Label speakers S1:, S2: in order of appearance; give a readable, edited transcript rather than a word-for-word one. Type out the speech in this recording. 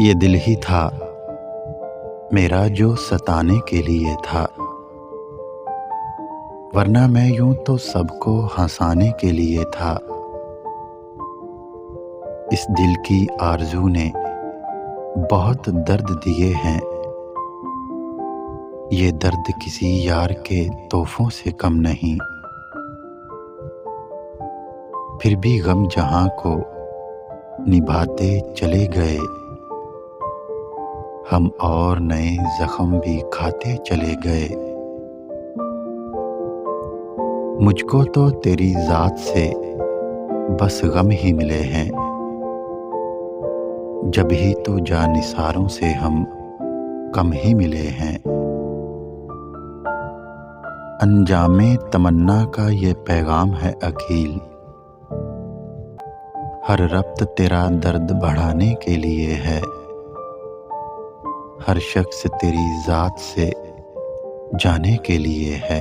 S1: ये दिल ही था मेरा जो सताने के लिए था, वरना मैं यूं तो सबको हंसाने के लिए था। इस दिल की आरज़ू ने बहुत दर्द दिए हैं, ये दर्द किसी यार के तोहफों से कम नहीं। फिर भी गम जहां को निभाते चले गए, हम और नए जख्म भी खाते चले गए। मुझको तो तेरी ज़ात से बस गम ही मिले हैं, जब ही तो जानिसारों से हम कम ही मिले हैं। अंजामे तमन्ना का ये पैगाम है अकील, हर रब्त तेरा दर्द बढ़ाने के लिए है। हर शख्स तेरी ज़ात से जाने के लिए है।